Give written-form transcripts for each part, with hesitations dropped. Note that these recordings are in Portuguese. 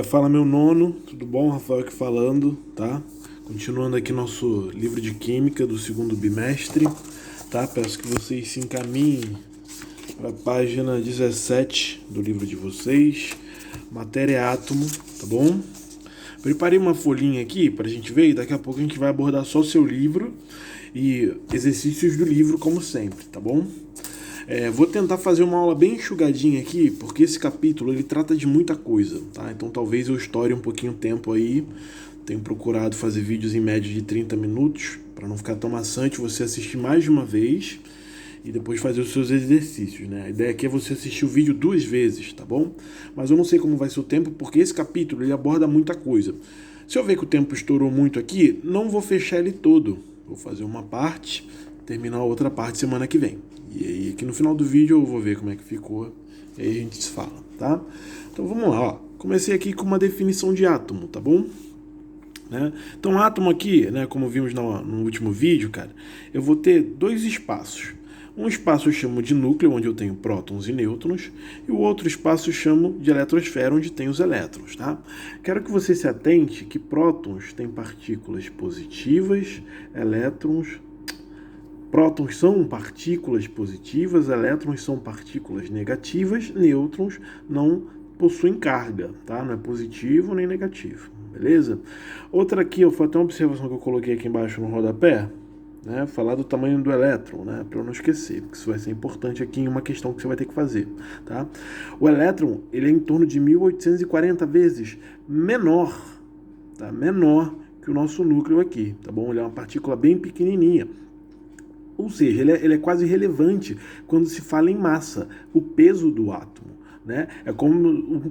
Fala meu nono, tudo bom? Rafael aqui falando, tá? Continuando aqui nosso livro de Química do segundo bimestre, tá? Peço que vocês se encaminhem para a página 17 do livro de vocês, matéria átomo, tá bom? Preparei uma folhinha aqui para a gente ver e daqui a pouco a gente vai abordar só o seu livro e exercícios do livro como sempre, tá bom? Vou tentar fazer uma aula bem enxugadinha aqui, porque esse capítulo ele trata de muita coisa, tá? Então talvez eu estoure um pouquinho o tempo aí. Tenho procurado fazer vídeos em média de 30 minutos, para não ficar tão maçante você assistir mais de uma vez e depois fazer os seus exercícios, né? A ideia aqui é você assistir o vídeo 2 vezes, tá bom? Mas eu não sei como vai ser o tempo, porque esse capítulo ele aborda muita coisa. Se eu ver que o tempo estourou muito aqui, não vou fechar ele todo. Vou fazer uma parte, terminar a outra parte semana que vem. E aí aqui no final do vídeo eu vou ver como é que ficou. E aí a gente se fala, tá? Então vamos lá, ó. Comecei aqui com uma definição de átomo, tá bom? Né? Então átomo aqui, né, como vimos no último vídeo, cara, eu vou ter dois espaços. Um espaço eu chamo de núcleo, onde eu tenho prótons e nêutrons, e o outro espaço eu chamo de eletrosfera, onde tem os elétrons, tá? Quero que você se atente que prótons têm partículas positivas, prótons são partículas positivas, elétrons são partículas negativas, nêutrons não possuem carga, tá? Não é positivo nem negativo, beleza? Outra aqui, foi até uma observação que eu coloquei aqui embaixo no rodapé, né? Falar do tamanho do elétron, né? Para eu não esquecer, porque isso vai ser importante aqui em uma questão que você vai ter que fazer, tá? O elétron, ele é em torno de 1840 vezes menor, tá? Menor que o nosso núcleo aqui, tá bom? Ele é uma partícula bem pequenininha. Ou seja, ele é quase irrelevante quando se fala em massa, o peso do átomo, né? É como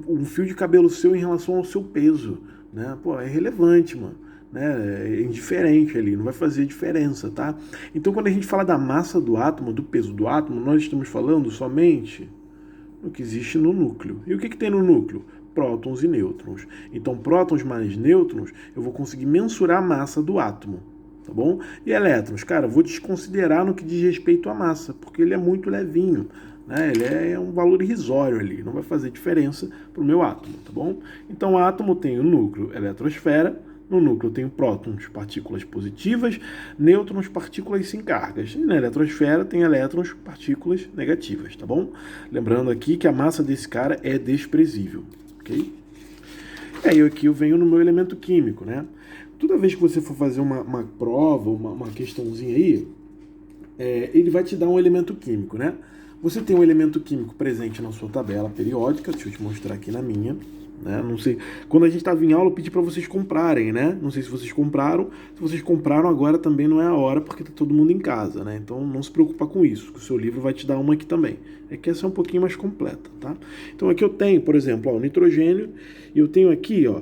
um fio de cabelo seu em relação ao seu peso, né? Pô, é irrelevante, mano, né? É indiferente ali, não vai fazer diferença, tá? Então, quando a gente fala da massa do átomo, do peso do átomo, nós estamos falando somente no que existe no núcleo. E o que tem no núcleo? Prótons e nêutrons. Então, prótons mais nêutrons, eu vou conseguir mensurar a massa do átomo. Tá bom? E elétrons, cara, vou desconsiderar no que diz respeito à massa, porque ele é muito levinho, né? Ele é um valor irrisório ali, não vai fazer diferença para o meu átomo, tá bom? Então, o átomo tem o núcleo, eletrosfera, no núcleo tem prótons, partículas positivas, nêutrons, partículas sem cargas, e na eletrosfera tem elétrons, partículas negativas, tá bom? Lembrando aqui que a massa desse cara é desprezível, ok? E aí aqui eu venho no meu elemento químico, né? Toda vez que você for fazer uma prova, uma questãozinha aí, ele vai te dar um elemento químico, né? Você tem um elemento químico presente na sua tabela periódica, deixa eu te mostrar aqui na minha, né? Não sei, quando a gente estava em aula eu pedi para vocês comprarem, né? Não sei se vocês compraram, se vocês compraram agora também não é a hora porque tá todo mundo em casa, né? Então não se preocupa com isso, que o seu livro vai te dar uma aqui também. É que essa é um pouquinho mais completa, tá? Então aqui eu tenho, por exemplo, ó, o nitrogênio, e eu tenho aqui, ó,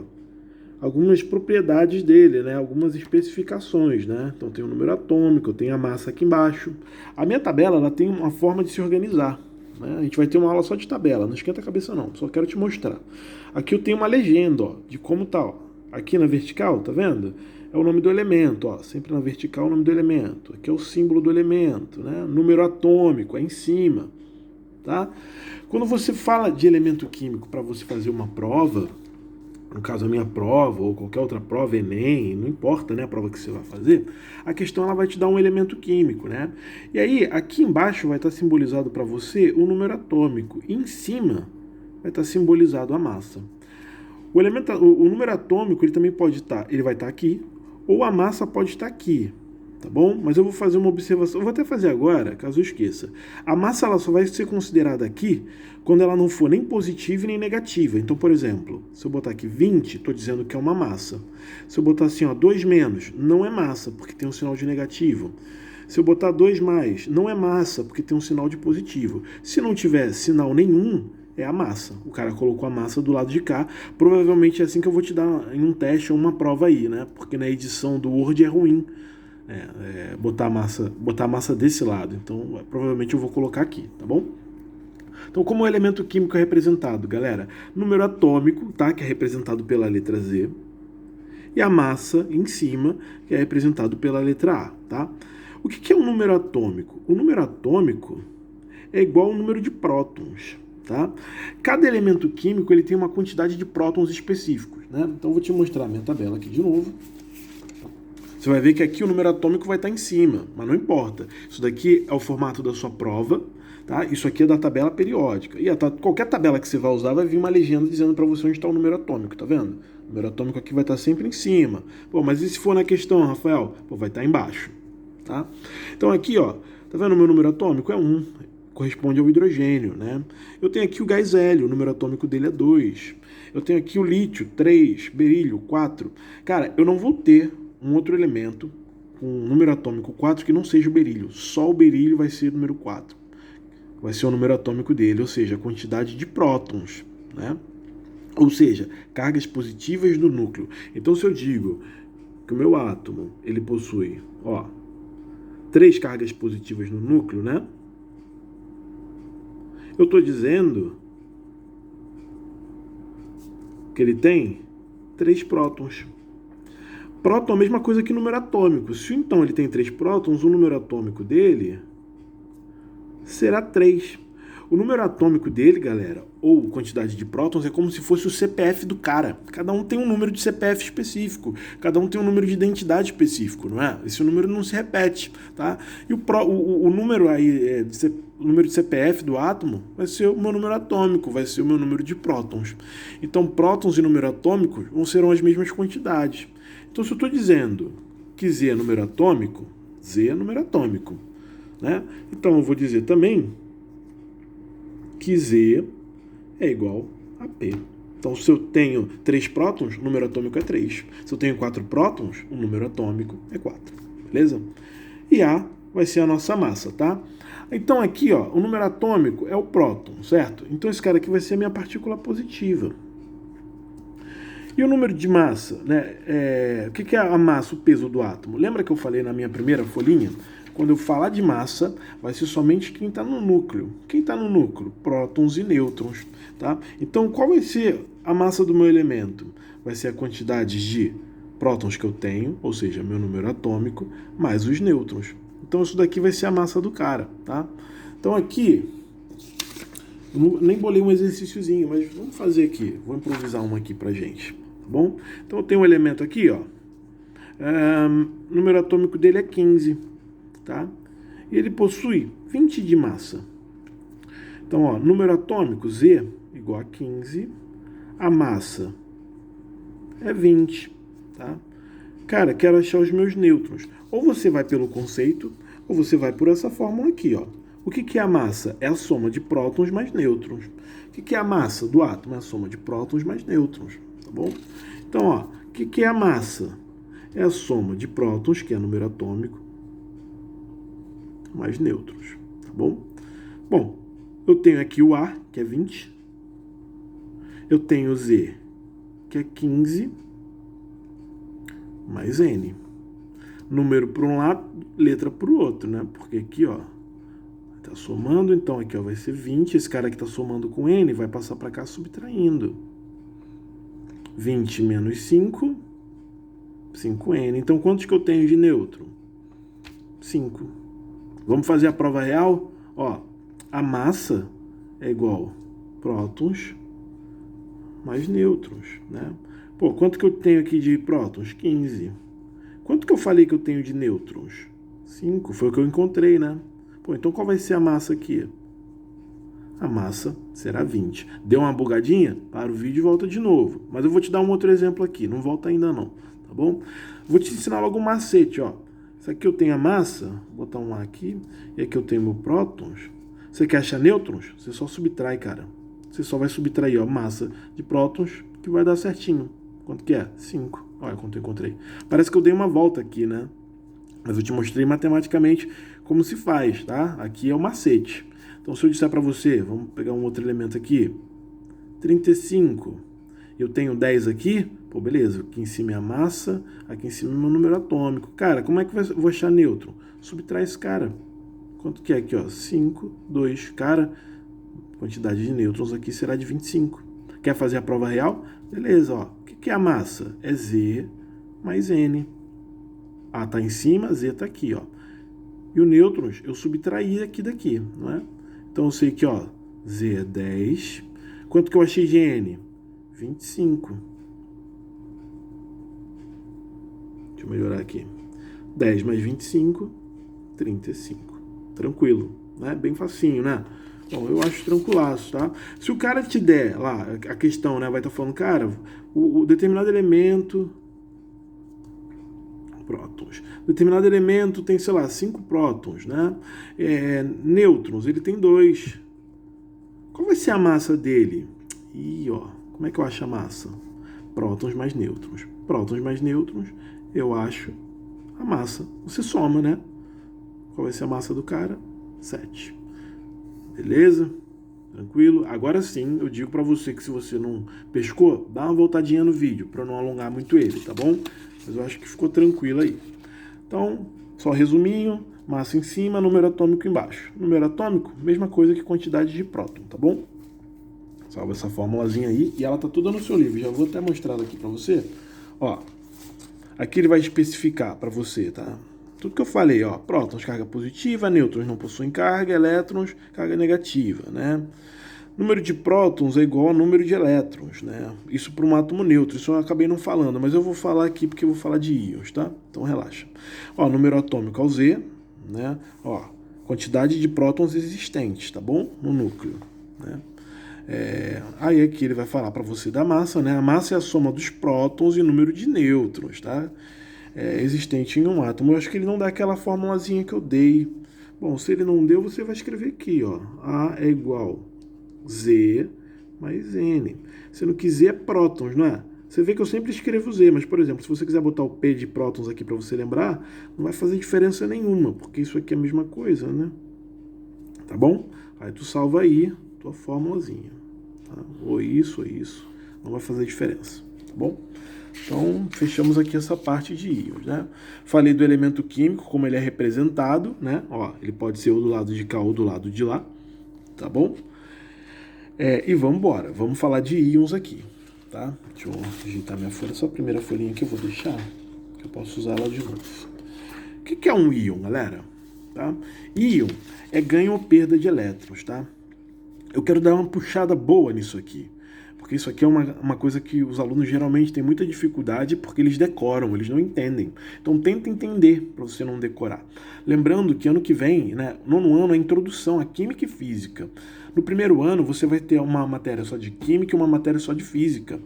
algumas propriedades dele, né? Algumas especificações, né? Então tem o número atômico, eu tenho a massa aqui embaixo. A minha tabela ela tem uma forma de se organizar, né? A gente vai ter uma aula só de tabela, não esquenta a cabeça não, só quero te mostrar. Aqui eu tenho uma legenda, ó, de como tá, ó. Aqui na vertical, tá vendo? É o nome do elemento, ó, sempre na vertical é o nome do elemento. Aqui é o símbolo do elemento, né? Número atômico, é em cima, tá? Quando você fala de elemento químico para você fazer uma prova, no caso a minha prova ou qualquer outra prova, Enem, não importa, né, a prova que você vai fazer, a questão ela vai te dar um elemento químico, né? E aí, aqui embaixo vai estar simbolizado para você o número atômico, e em cima vai estar simbolizado a massa. O número atômico, ele também pode estar, ele vai estar aqui, ou a massa pode estar aqui, tá bom? Mas eu vou fazer uma observação, eu vou até fazer agora, caso eu esqueça. A massa ela só vai ser considerada aqui quando ela não for nem positiva e nem negativa. Então, por exemplo, se eu botar aqui 20, estou dizendo que é uma massa. Se eu botar assim, ó, 2 menos, não é massa, porque tem um sinal de negativo. Se eu botar 2 mais, não é massa, porque tem um sinal de positivo. Se não tiver sinal nenhum, é a massa. O cara colocou a massa do lado de cá. Provavelmente é assim que eu vou te dar em um teste ou uma prova aí, né? Porque na edição do Word é ruim botar a massa desse lado. Então, provavelmente eu vou colocar aqui, tá bom? Então, como o elemento químico é representado, galera? Número atômico, tá? Que é representado pela letra Z. E a massa em cima, que é representado pela letra A, tá? O que é um número atômico? O número atômico é igual ao número de prótons. tá? Cada elemento químico ele tem uma quantidade de prótons específicos, né? Então eu vou te mostrar a minha tabela aqui de novo. Você vai ver que aqui o número atômico vai estar em cima, mas não importa. Isso daqui é o formato da sua prova, tá? Isso aqui é da tabela periódica. E qualquer tabela que você vai usar vai vir uma legenda dizendo para você onde está o número atômico, tá vendo? O número atômico aqui vai estar sempre em cima. Pô, mas e se for na questão, Rafael? Pô, vai estar embaixo, tá? Então aqui, ó, tá vendo o meu número atômico? É 1, corresponde ao hidrogênio, né? Eu tenho aqui o gás hélio, o número atômico dele é 2. Eu tenho aqui o lítio, 3, berílio, 4. Cara, eu não vou ter um outro elemento com um número atômico 4 que não seja o berílio. Só o berílio vai ser o número 4. Vai ser o número atômico dele, ou seja, a quantidade de prótons, né? Ou seja, cargas positivas do núcleo. Então, se eu digo que o meu átomo ele possui, ó, 3 cargas positivas no núcleo, né? Eu estou dizendo que ele tem 3 prótons. Próton é a mesma coisa que número atômico. Se então ele tem 3 prótons, o número atômico dele será 3. O número atômico dele, galera, ou quantidade de prótons, é como se fosse o CPF do cara. Cada um tem um número de CPF específico. Cada um tem um número de identidade específico, não é? Esse número não se repete, tá? E o número aí, o número de CPF do átomo vai ser o meu número atômico, vai ser o meu número de prótons. Então, prótons e número atômico serão as mesmas quantidades. Então, se eu estou dizendo que Z é número atômico, Z é número atômico, né? Então, eu vou dizer também que Z é igual a P. Então, se eu tenho 3 prótons, o número atômico é 3. Se eu tenho 4 prótons, o número atômico é 4. Beleza? E A vai ser a nossa massa, tá? Então, aqui, ó, o número atômico é o próton, certo? Então, esse cara aqui vai ser a minha partícula positiva. E o número de massa, né? O que é a massa, o peso do átomo? Lembra que eu falei na minha primeira folhinha? Quando eu falar de massa, vai ser somente quem está no núcleo. Quem está no núcleo? Prótons e nêutrons, tá? Então, qual vai ser a massa do meu elemento? Vai ser a quantidade de prótons que eu tenho, ou seja, meu número atômico, mais os nêutrons. Então, isso daqui vai ser a massa do cara, tá? Então, aqui, eu nem bolei um exercíciozinho, mas vamos fazer aqui. Vou improvisar uma aqui pra gente, tá bom? Então, eu tenho um elemento aqui, ó. O número atômico dele é 15. Tá? E ele possui 20 de massa. Então, ó, número atômico Z igual a 15, a massa é 20, tá? Cara, quero achar os meus nêutrons. Ou você vai pelo conceito, ou você vai por essa fórmula aqui, ó. O que é a massa? É a soma de prótons mais nêutrons. O que é a massa do átomo? É a soma de prótons mais nêutrons, tá bom? Então, ó, o que é a massa? É a soma de prótons, que é número atômico, mais nêutrons, tá bom? Bom, eu tenho aqui o A, que é 20. Eu tenho o Z, que é 15, mais N. Número para um lado, letra para o outro, né? Porque aqui, ó, tá somando, então aqui, ó, vai ser 20. Esse cara que tá somando com N vai passar para cá subtraindo. 20 menos 5, 5N. Então, quantos que eu tenho de nêutron? 5. Vamos fazer a prova real? Ó, a massa é igual prótons mais nêutrons, né? Pô, quanto que eu tenho aqui de prótons? 15. Quanto que eu falei que eu tenho de nêutrons? 5. Foi o que eu encontrei, né? Pô, então qual vai ser a massa aqui? A massa será 20. Deu uma bugadinha? Para o vídeo e volta de novo. Mas eu vou te dar um outro exemplo aqui. Não volta ainda não, tá bom? Vou te ensinar logo um macete, ó. Isso aqui eu tenho a massa, vou botar um A aqui, e aqui eu tenho meu prótons. Você quer achar nêutrons? Você só subtrai, cara. Você só vai subtrair, ó, massa de prótons, que vai dar certinho. Quanto que é? 5. Olha quanto eu encontrei. Parece que eu dei uma volta aqui, né? Mas eu te mostrei matematicamente como se faz, tá? Aqui é o macete. Então, se eu disser para você, vamos pegar um outro elemento aqui, 35, eu tenho 10 aqui, pô, beleza, aqui em cima é a massa, aqui em cima é o meu número atômico. Cara, como é que eu vou achar nêutron? Subtrai esse cara. Quanto que é aqui, ó? 5, 2, cara, quantidade de nêutrons aqui será de 25. Quer fazer a prova real? Beleza, ó. O que é a massa? É Z mais N. A tá em cima, Z tá aqui, ó. E o nêutrons eu subtraí aqui daqui, não é? Então eu sei que, ó, Z é 10. Quanto que eu achei de N? 25. Deixa eu melhorar aqui. 10 mais 25, 35. Tranquilo, né? Bem facinho, né? Bom, eu acho tranquilaço, tá? Se o cara te der lá, a questão, né? Vai estar falando, cara, o determinado elemento... prótons. Determinado elemento tem, sei lá, 5 prótons, né? Nêutrons, ele tem 2. Qual vai ser a massa dele? Ih, ó, como é que eu acho a massa? Prótons mais nêutrons. Prótons mais nêutrons, eu acho a massa. Você soma, né? Qual vai ser a massa do cara? 7. Beleza? Tranquilo? Agora sim, eu digo pra você que se você não pescou, dá uma voltadinha no vídeo, pra não alongar muito ele, tá bom? Mas eu acho que ficou tranquilo aí. Então, só resuminho, massa em cima, número atômico embaixo. Número atômico, mesma coisa que quantidade de próton, tá bom? Salva essa formulazinha aí, e ela tá toda no seu livro, já vou até mostrar aqui pra você. Ó, aqui ele vai especificar pra você, tá? Tudo que eu falei, ó, prótons, carga positiva, nêutrons não possuem carga, elétrons, carga negativa, né? Número de prótons é igual ao número de elétrons, né? Isso para um átomo neutro, isso eu acabei não falando, mas eu vou falar aqui porque eu vou falar de íons, tá? Então relaxa. Ó, número atômico é o Z, né? Ó, quantidade de prótons existentes, tá bom? No núcleo, né? Aí aqui ele vai falar para você da massa, né? A massa é a soma dos prótons e o número de nêutrons, tá? Existente em um átomo. Eu acho que ele não dá aquela formulazinha que eu dei. Bom, se ele não deu, você vai escrever aqui, ó. A é igual Z mais N. Sendo que Z é prótons, não é? Você vê que eu sempre escrevo Z, mas, por exemplo, se você quiser botar o P de prótons aqui para você lembrar, não vai fazer diferença nenhuma, porque isso aqui é a mesma coisa, né? Tá bom? Aí tu salva aí tua formulazinha. Tá? Ou isso, não vai fazer diferença, tá bom? Então, fechamos aqui essa parte de íons, né? Falei do elemento químico, como ele é representado, né? Ó, ele pode ser ou do lado de cá ou do lado de lá, tá bom? E vamos embora, vamos falar de íons aqui, tá? Deixa eu digitar minha folha, só a primeira folhinha que eu vou deixar, que eu posso usar ela de novo. O que é um íon, galera? Tá? Íon é ganho ou perda de elétrons, tá? Eu quero dar uma puxada boa nisso aqui, porque isso aqui é uma coisa que os alunos geralmente têm muita dificuldade porque eles decoram, eles não entendem. Então tenta entender para você não decorar. Lembrando que ano que vem, né, nono ano é introdução à química e física. No primeiro ano você vai ter uma matéria só de química e uma matéria só de física.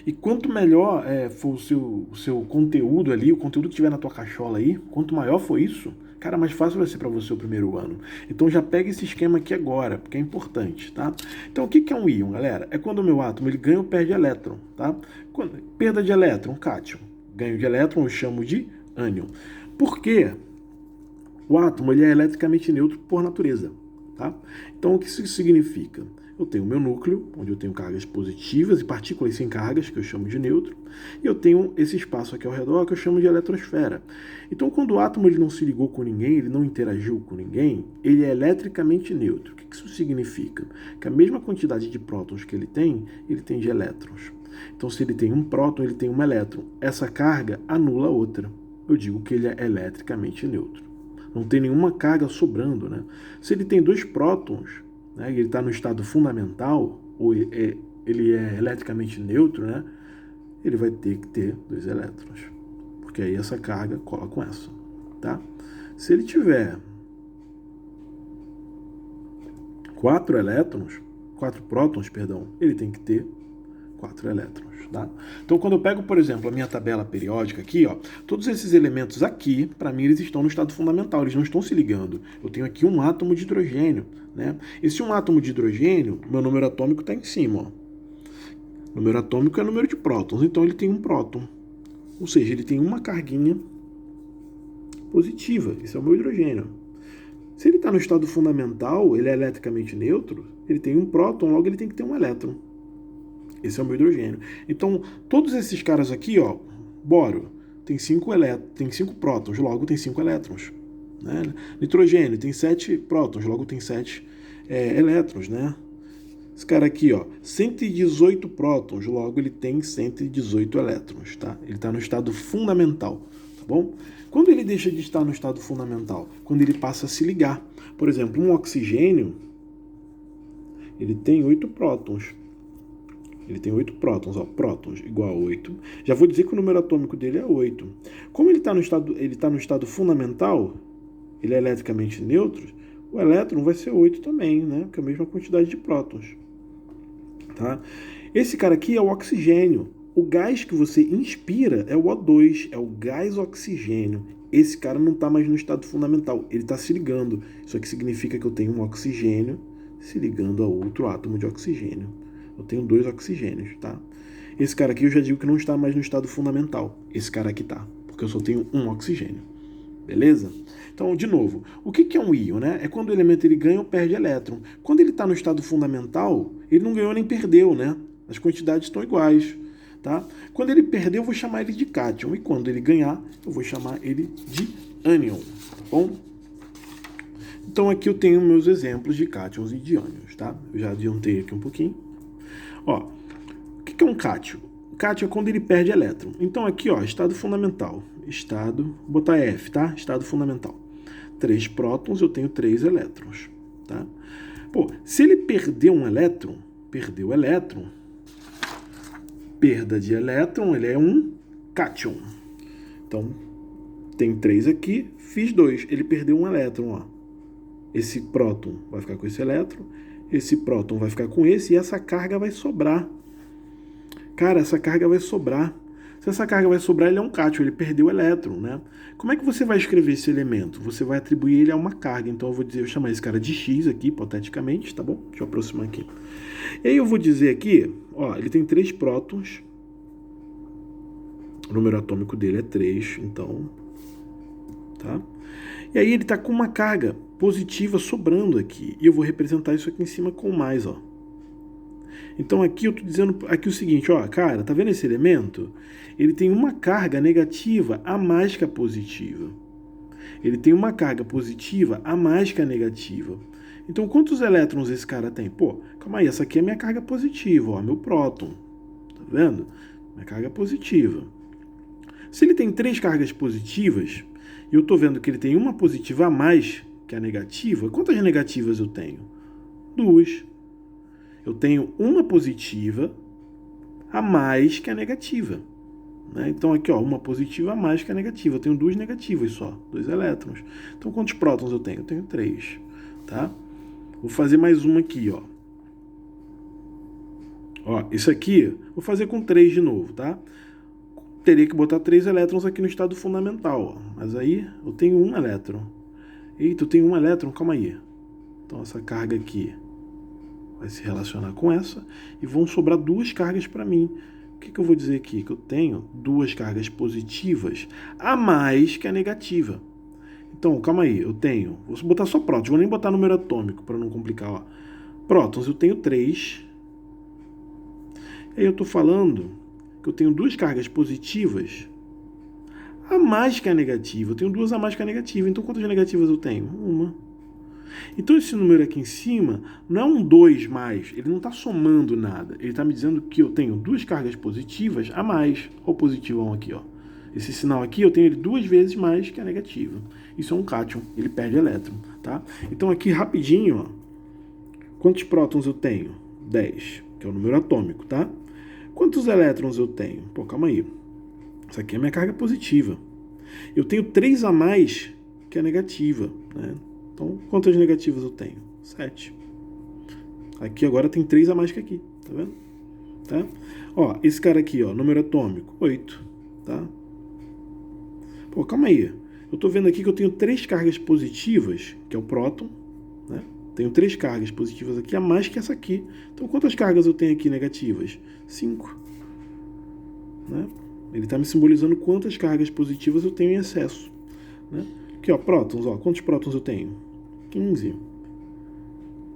E quanto melhor for o seu conteúdo ali, o conteúdo que tiver na tua cachola aí, quanto maior for isso, cara, mais fácil vai ser para você o primeiro ano. Então já pega esse esquema aqui agora, porque é importante, tá? Então o que é um íon, galera? É quando o meu átomo ele ganha ou perde elétron, tá? Perda de elétron, cátion. Ganho de elétron eu chamo de ânion. Por quê? O átomo ele é eletricamente neutro por natureza, tá? Então o que isso significa? Eu tenho o meu núcleo, onde eu tenho cargas positivas e partículas sem cargas, que eu chamo de nêutron, e eu tenho esse espaço aqui ao redor, que eu chamo de eletrosfera. Então, quando o átomo ele não se ligou com ninguém, ele não interagiu com ninguém, ele é eletricamente neutro. O que isso significa? Que a mesma quantidade de prótons que ele tem de elétrons. Então, se ele tem um próton, ele tem um elétron. Essa carga anula a outra. Eu digo que ele é eletricamente neutro. Não tem nenhuma carga sobrando, né? Se ele tem 2 prótons, né, ele está no estado fundamental, ou ele é eletricamente neutro, né, ele vai ter que ter 2 elétrons, porque aí essa carga cola com essa, tá? Se ele tiver 4 prótons, ele tem que ter 4 elétrons, tá? Então, quando eu pego, por exemplo, a minha tabela periódica aqui, ó, todos esses elementos aqui, para mim, eles estão no estado fundamental, eles não estão se ligando. Eu tenho aqui um átomo de hidrogênio, né? Esse um átomo de hidrogênio, meu número atômico está em cima, ó. Número atômico é o número de prótons, então ele tem um próton. Ou seja, ele tem uma carguinha positiva, esse é o meu hidrogênio. Se ele está no estado fundamental, ele é eletricamente neutro, ele tem um próton, logo ele tem que ter um elétron. Esse é o meu hidrogênio. Então, todos esses caras aqui, ó, boro, tem 5 prótons, logo tem 5 elétrons. Né? Nitrogênio tem 7 prótons, logo tem 7 elétrons, né? Esse cara aqui, ó, 118 prótons, logo ele tem 118 elétrons, tá? Ele está no estado fundamental, tá bom? Quando ele deixa de estar no estado fundamental? Quando ele passa a se ligar. Por exemplo, um oxigênio, ele tem 8 prótons. Ele tem 8 prótons, ó, prótons igual a 8. Já vou dizer que o número atômico dele é 8. Como ele está no estado fundamental, ele é eletricamente neutro, o elétron vai ser 8 também, né? Que é a mesma quantidade de prótons. Tá? Esse cara aqui é o oxigênio. O gás que você inspira é o O2, é o gás oxigênio. Esse cara não está mais no estado fundamental, ele está se ligando. Isso aqui significa que eu tenho um oxigênio se ligando a outro átomo de oxigênio. Eu tenho 2 oxigênios, tá? Esse cara aqui eu já digo que não está mais no estado fundamental. Esse cara aqui tá, porque eu só tenho um oxigênio. Beleza? Então, de novo, o que é um íon, né? É quando o elemento ele ganha ou perde elétron. Quando ele está no estado fundamental, ele não ganhou nem perdeu, né? As quantidades estão iguais, tá? Quando ele perder, eu vou chamar ele de cátion. E quando ele ganhar, eu vou chamar ele de ânion, tá bom? Então, aqui eu tenho meus exemplos de cátions e de ânions, tá? Eu já adiantei aqui um pouquinho. Ó, o que é um cátion? O cátion é quando ele perde elétron. Então, aqui, ó, estado fundamental. Vou botar F, tá? Estado fundamental. 3 prótons, eu tenho 3 elétrons, tá? Pô, se ele perder um elétron, perdeu o elétron, perda de elétron, ele é um cátion. Então, tem 3 aqui, fiz 2. Ele perdeu um elétron, ó. Esse próton vai ficar com esse elétron, esse próton vai ficar com esse, e essa carga vai sobrar. Cara, essa carga vai sobrar. Se essa carga vai sobrar, ele é um cátion, ele perdeu o elétron, né? Como é que você vai escrever esse elemento? Você vai atribuir ele a uma carga. Então eu vou chamar esse cara de X aqui, hipoteticamente, tá bom? Deixa eu aproximar aqui. E aí eu vou dizer aqui, ó, ele tem 3 prótons. O número atômico dele é 3, então, tá? E aí ele tá com uma carga positiva sobrando aqui. E eu vou representar isso aqui em cima com mais, ó. Então aqui eu estou dizendo aqui o seguinte, ó, cara, tá vendo esse elemento? Ele tem uma carga negativa a mais que a positiva. Ele tem uma carga positiva a mais que a negativa. Então quantos elétrons esse cara tem? Pô, calma aí, essa aqui é minha carga positiva, ó, meu próton. Tá vendo? Minha carga positiva. Se ele tem 3 cargas positivas, e eu estou vendo que ele tem uma positiva a mais que a negativa, quantas negativas eu tenho? 2. Eu tenho uma positiva a mais que a negativa. Né? Então aqui, ó, uma positiva a mais que a negativa. Eu tenho 2 negativas só, 2 elétrons. Então quantos prótons eu tenho? Eu tenho 3. Tá? Vou fazer mais uma aqui, ó. Ó, isso aqui, vou fazer com 3 de novo, tá? Teria que botar 3 elétrons aqui no estado fundamental, ó. Mas aí eu tenho 1 elétron. Eita, eu tenho 1 elétron, calma aí. Então essa carga aqui vai se relacionar com essa e vão sobrar 2 cargas para mim. O que eu vou dizer aqui? Que eu tenho 2 cargas positivas a mais que a negativa. Então, calma aí, eu tenho... Vou botar só prótons, vou nem botar número atômico para não complicar. Ó. Prótons, eu tenho 3. E aí eu estou falando que eu tenho 2 cargas positivas a mais que a negativa. Eu tenho 2 a mais que a negativa. Então, quantas negativas eu tenho? 1. Então esse número aqui em cima não é um 2 mais, ele não está somando nada. Ele está me dizendo que eu tenho 2 cargas positivas a mais. Olha o positivão aqui, ó. Esse sinal aqui eu tenho ele 2 vezes mais que a negativa. Isso é um cátion, ele perde elétron, tá? Então aqui rapidinho, ó. Quantos prótons eu tenho? 10, que é o número atômico, tá? Quantos elétrons eu tenho? Pô, calma aí. Isso aqui é minha carga positiva. Eu tenho 3 a mais que a negativa, né? Então, quantas negativas eu tenho? 7. Aqui agora tem 3 a mais que aqui, tá vendo? Tá? Ó, esse cara aqui, ó, número atômico, 8, tá? Pô, calma aí. Eu tô vendo aqui que eu tenho 3 cargas positivas, que é o próton, né? Tenho 3 cargas positivas aqui a mais que essa aqui. Então, quantas cargas eu tenho aqui negativas? 5. Né? Ele tá me simbolizando quantas cargas positivas eu tenho em excesso, né? Aqui, ó, prótons, ó. Quantos prótons eu tenho? 15.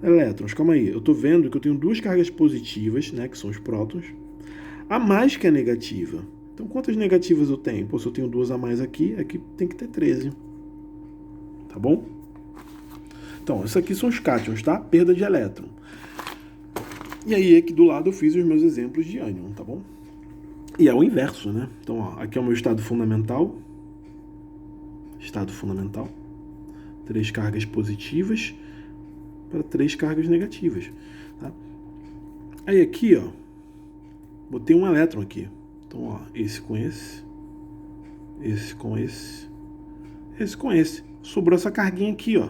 Elétrons, calma aí. Eu tô vendo que eu tenho 2 cargas positivas, né, que são os prótons, a mais que a negativa. Então, quantas negativas eu tenho? Pô, se eu tenho 2 a mais aqui, aqui tem que ter 13. Tá bom? Então, isso aqui são os cátions, tá? Perda de elétron. E aí, aqui do lado eu fiz os meus exemplos de ânion, tá bom? E é o inverso, né? Então, ó, aqui é o meu estado fundamental. Estado fundamental. 3 cargas positivas para 3 cargas negativas. tá? Aí aqui, ó, botei um elétron aqui. Então, ó, esse com esse com esse com esse. Sobrou essa carguinha aqui, ó.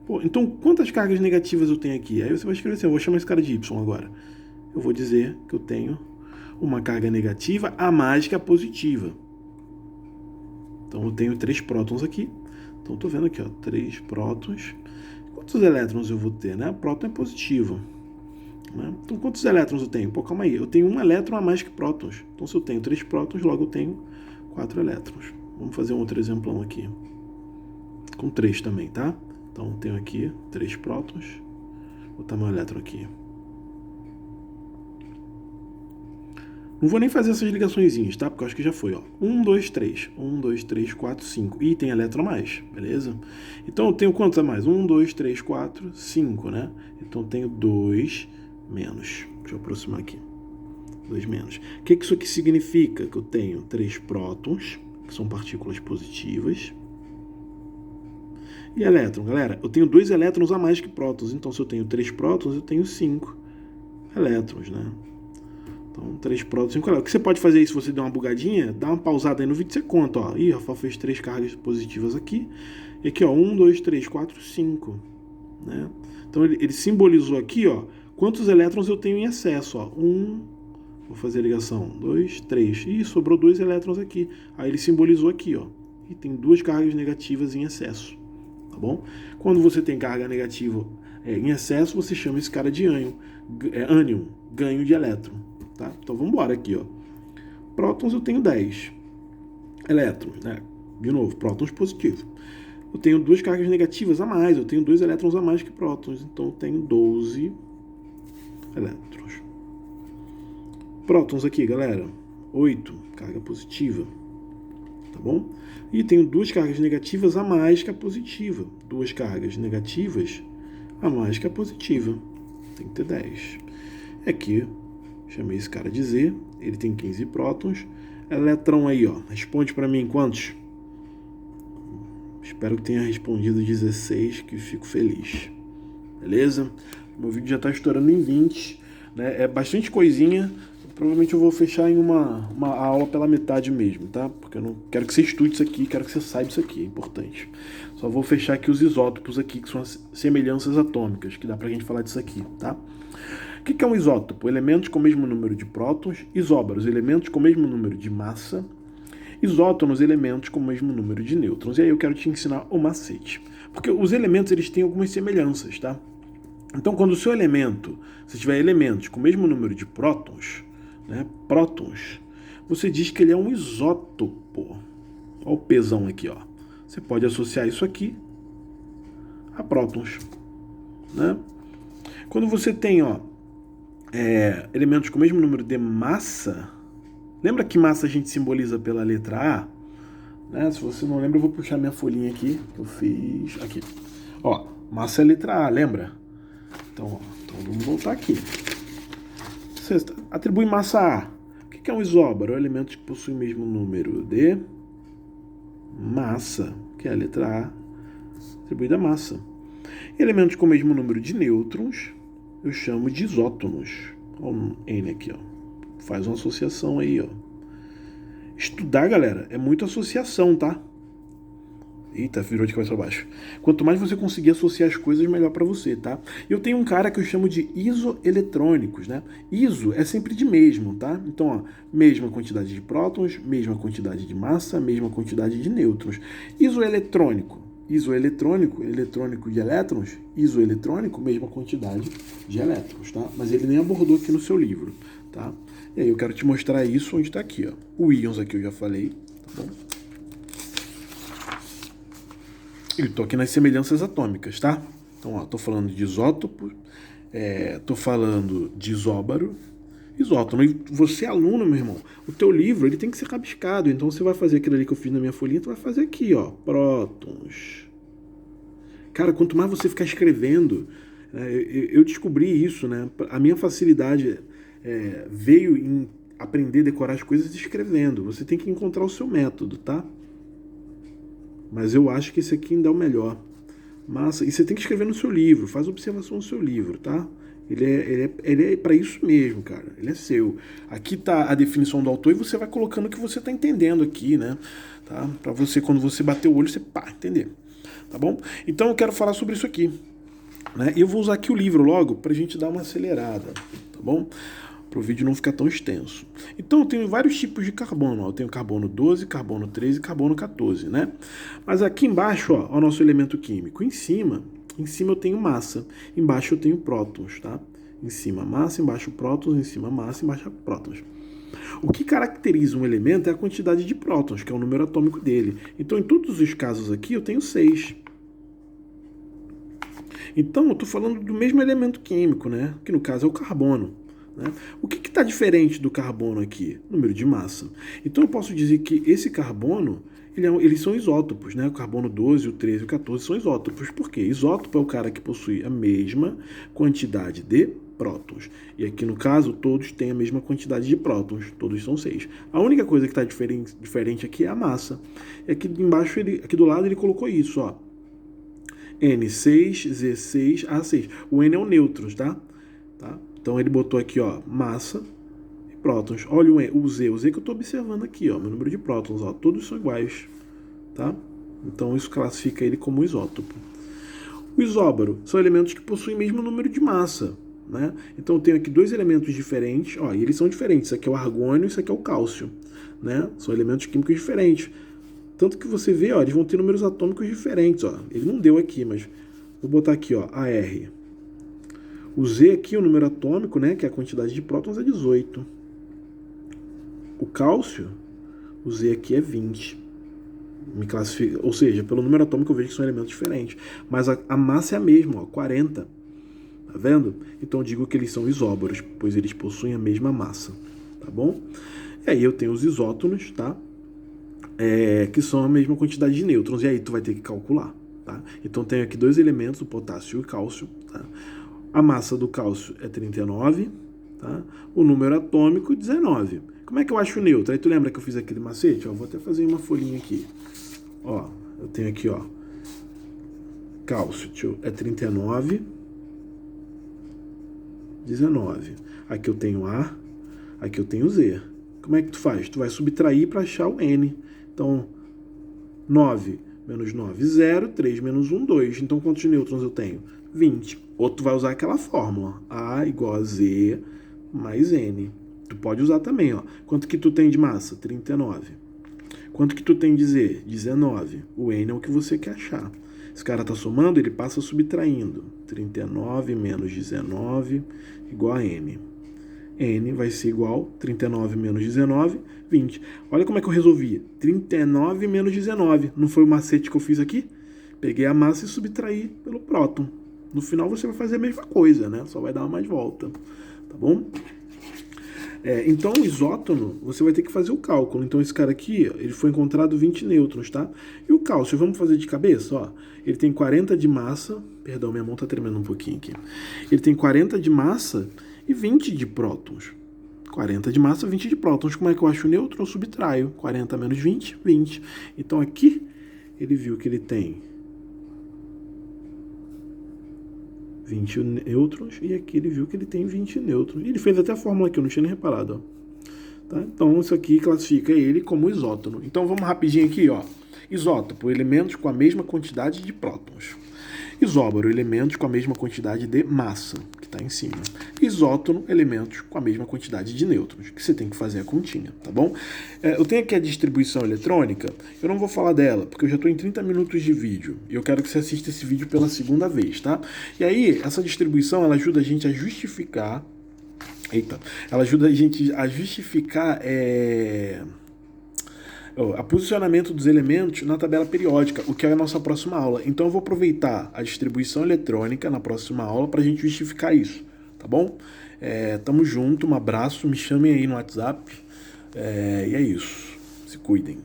Pô, então, quantas cargas negativas eu tenho aqui? Aí você vai escrever assim, eu vou chamar esse cara de Y agora. Eu vou dizer que eu tenho uma carga negativa a mais que a positiva. Então, eu tenho 3 prótons aqui. Então, eu tô vendo aqui, ó, 3 prótons. Quantos elétrons eu vou ter, né? Próton é positivo. Né? Então, quantos elétrons eu tenho? Pô, calma aí. Eu tenho um elétron a mais que prótons. Então, se eu tenho 3 prótons, logo eu tenho 4 elétrons. Vamos fazer um outro exemplão aqui. Com 3 também, tá? Então, eu tenho aqui 3 prótons. Vou botar meu elétron aqui. Não vou nem fazer essas ligaçõezinhas, tá? Porque eu acho que já foi, ó. 1, 2, 3. 1, 2, 3, 4, 5. E tem elétron a mais, beleza? Então, eu tenho quantos a mais? 1, 2, 3, 4, 5, né? Então, eu tenho 2 menos. Deixa eu aproximar aqui. 2 menos. O que isso aqui significa? Que eu tenho 3 prótons, que são partículas positivas. E elétron, galera, eu tenho 2 elétrons a mais que prótons. Então, se eu tenho 3 prótons, eu tenho 5 elétrons, né? Então, 3 prótons, 5 elétrons. O que você pode fazer aí se você der uma bugadinha? Dá uma pausada aí no vídeo e você conta, ó. Ih, Rafael fez 3 cargas positivas aqui. E aqui, ó, 1, 2, 3, 4, 5. Né? Então, ele simbolizou aqui, ó, quantos elétrons eu tenho em excesso, ó. 1, vou fazer a ligação, 2, 3. Ih, sobrou 2 elétrons aqui. Aí ele simbolizou aqui, ó. E tem 2 cargas negativas em excesso. Tá bom? Quando você tem carga negativa em excesso, você chama esse cara de ânion, ganho de elétron. Tá? Então vamos embora aqui, ó. Prótons eu tenho 10 elétrons, né? De novo, prótons positivos. Eu tenho 2 cargas negativas a mais, eu tenho 2 elétrons a mais que prótons, então eu tenho 12 elétrons. Prótons aqui, galera, 8, carga positiva, tá bom? E tenho 2 cargas negativas a mais que a positiva. 2 cargas negativas a mais que a positiva. Tem que ter 10. Aqui, chamei esse cara de Z, ele tem 15 prótons. Elétron aí, ó, responde para mim quantos? Espero que tenha respondido 16, que fico feliz. Beleza? Meu vídeo já está estourando em 20, né? É bastante coisinha. Provavelmente eu vou fechar em uma aula pela metade mesmo, tá? Porque eu não quero que você estude isso aqui, quero que você saiba isso aqui, é importante. Só vou fechar aqui os isótopos aqui, que são as semelhanças atômicas, que dá pra gente falar disso aqui, tá? O que é um isótopo? Elementos com o mesmo número de prótons. Isóbaros, elementos com o mesmo número de massa. Isótonos, elementos com o mesmo número de nêutrons. E aí eu quero te ensinar o macete. Porque os elementos, eles têm algumas semelhanças, tá? Então, quando o seu elemento, se tiver elementos com o mesmo número de prótons, né, prótons, você diz que ele é um isótopo. Olha o pesão aqui, ó. Você pode associar isso aqui a prótons, né? Quando você tem, ó, elementos com o mesmo número de massa, lembra que massa a gente simboliza pela letra A? Né? Se você não lembra, eu vou puxar minha folhinha aqui, que eu fiz aqui. Ó, massa é letra A, lembra? Então vamos voltar aqui. Você atribui massa A. O que é um isóbaro? Elementos que possuem o mesmo número de massa, que é a letra A, atribuída a massa. Elementos com o mesmo número de nêutrons, eu chamo de isótonos. Olha o N aqui, ó. Faz uma associação aí, ó. Estudar, galera, é muita associação, tá? Eita, virou de cabeça pra baixo. Quanto mais você conseguir associar as coisas, melhor pra você, tá? Eu tenho um cara que eu chamo de isoeletrônicos, né? Iso é sempre de mesmo, tá? Então, ó, mesma quantidade de prótons, mesma quantidade de massa, mesma quantidade de nêutrons. Isoeletrônico, eletrônico de elétrons, isoeletrônico, mesma quantidade de elétrons, tá? Mas ele nem abordou aqui no seu livro, tá? E aí eu quero te mostrar isso onde tá aqui, ó. O íons aqui eu já falei, tá bom? Eu tô aqui nas semelhanças atômicas, tá? Então, ó, tô falando de isótopo, tô falando de isóbaro, isótono. E você é aluno, meu irmão, o teu livro, ele tem que ser rabiscado. Então, você vai fazer aquilo ali que eu fiz na minha folhinha, tu vai fazer aqui, ó, prótons. Cara, quanto mais você ficar escrevendo, eu descobri isso, né? A minha facilidade veio em aprender a decorar as coisas escrevendo. Você tem que encontrar o seu método, tá? Mas eu acho que esse aqui ainda é o melhor. Massa. E você tem que escrever no seu livro. Faz observação no seu livro, tá? Ele é para isso mesmo, cara. Ele é seu. Aqui tá a definição do autor e você vai colocando o que você tá entendendo aqui, né? Tá? Para você, quando você bater o olho, você entender. Tá bom? Então eu quero falar sobre isso aqui. Né? E eu vou usar aqui o livro logo pra gente dar uma acelerada. Tá bom? Para o vídeo não ficar tão extenso. Então eu tenho vários tipos de carbono. Eu tenho carbono 12, carbono 13 e carbono 14, né? Mas aqui embaixo, ó, o nosso elemento químico. Em cima eu tenho massa. Embaixo eu tenho prótons, tá? Em cima massa, embaixo prótons, em cima massa, embaixo prótons. O que caracteriza um elemento é a quantidade de prótons, que é o número atômico dele. Então, em todos os casos aqui, eu tenho 6. Então, eu estou falando do mesmo elemento químico, né? Que no caso é o carbono. Né? O que está diferente do carbono aqui? Número de massa. Então eu posso dizer que esse carbono, eles são isótopos, né? O carbono 12, o 13 e o 14 são isótopos. Por quê? Isótopo é o cara que possui a mesma quantidade de prótons. E aqui no caso, todos têm a mesma quantidade de prótons. Todos são 6. A única coisa que está diferente aqui é a massa. E aqui embaixo, aqui do lado, ele colocou isso, ó. N6, Z6, A6. O N é o nêutrons, tá? Então ele botou aqui, ó, massa e prótons. Olha o Z que eu estou observando aqui, ó, meu número de prótons, ó, todos são iguais, tá? Então isso classifica ele como isótopo. O isóbaro são elementos que possuem o mesmo número de massa, né? Então eu tenho aqui dois elementos diferentes, ó, e eles são diferentes. Isso aqui é o argônio, isso aqui é o cálcio, né? São elementos químicos diferentes. Tanto que você vê, ó, eles vão ter números atômicos diferentes, ó. Ele não deu aqui, mas vou botar aqui, ó, AR. O Z aqui, o número atômico, né, que é a quantidade de prótons, é 18. O cálcio, o Z aqui é 20. Me classifica, ou seja, pelo número atômico eu vejo que são elementos diferentes. Mas a massa é a mesma, ó, 40. Tá vendo? Então eu digo que eles são isóbaros, pois eles possuem a mesma massa. Tá bom? E aí eu tenho os isótonos, tá? Que são a mesma quantidade de nêutrons. E aí tu vai ter que calcular, tá? Então tenho aqui dois elementos, o potássio e o cálcio, tá? A massa do cálcio é 39, tá? O número atômico 19. Como é que eu acho o neutro? Aí tu lembra que eu fiz aquele macete? Ó, vou até fazer uma folhinha aqui. Ó, eu tenho aqui, ó, cálcio é 39, 19. Aqui eu tenho A, aqui eu tenho Z. Como é que tu faz? Tu vai subtrair para achar o N. Então, 9 menos 9, 0. 3 menos 1, 2. Então, quantos nêutrons eu tenho? 20. Ou tu vai usar aquela fórmula. A igual a Z mais N. Tu pode usar também, ó. Quanto que tu tem de massa? 39. Quanto que tu tem de Z? 19. O N é o que você quer achar. Esse cara tá somando, ele passa subtraindo. 39 menos 19 igual a N. N vai ser igual a 39 menos 19, 20. Olha como é que eu resolvi. 39 menos 19. Não foi o macete que eu fiz aqui? Peguei a massa e subtraí pelo próton. No final você vai fazer a mesma coisa, né? Só vai dar uma mais volta. Tá bom? Então, o isótono, você vai ter que fazer o cálculo. Então, esse cara aqui, ele foi encontrado 20 nêutrons, tá? E o cálcio, vamos fazer de cabeça, ó. Ele tem 40 de massa. Perdão, minha mão tá tremendo um pouquinho aqui. Ele tem 40 de massa e 20 de prótons. 40 de massa, 20 de prótons. Como é que eu acho o nêutron? Eu subtraio. 40 menos 20, 20. Então, aqui, ele viu que ele tem 20 nêutrons, e aqui ele viu que ele tem 20 nêutrons. E ele fez até a fórmula aqui, eu não tinha nem reparado. Ó. Tá? Então, isso aqui classifica ele como isótono. Então, vamos rapidinho aqui, ó. Isótopo, elementos com a mesma quantidade de prótons. Isóbaro, elementos com a mesma quantidade de massa, que está em cima. Isótono, elementos com a mesma quantidade de nêutrons, que você tem que fazer a continha, tá bom? Eu tenho aqui a distribuição eletrônica, eu não vou falar dela, porque eu já estou em 30 minutos de vídeo, e eu quero que você assista esse vídeo pela segunda vez, tá? E aí, essa distribuição, ela ajuda a gente a justificar... ela ajuda a gente a justificar... a posicionamento dos elementos na tabela periódica, o que é a nossa próxima aula. Então eu vou aproveitar a distribuição eletrônica na próxima aula para a gente justificar isso, tá bom? Tamo junto, um abraço, me chamem aí no WhatsApp, e é isso, se cuidem.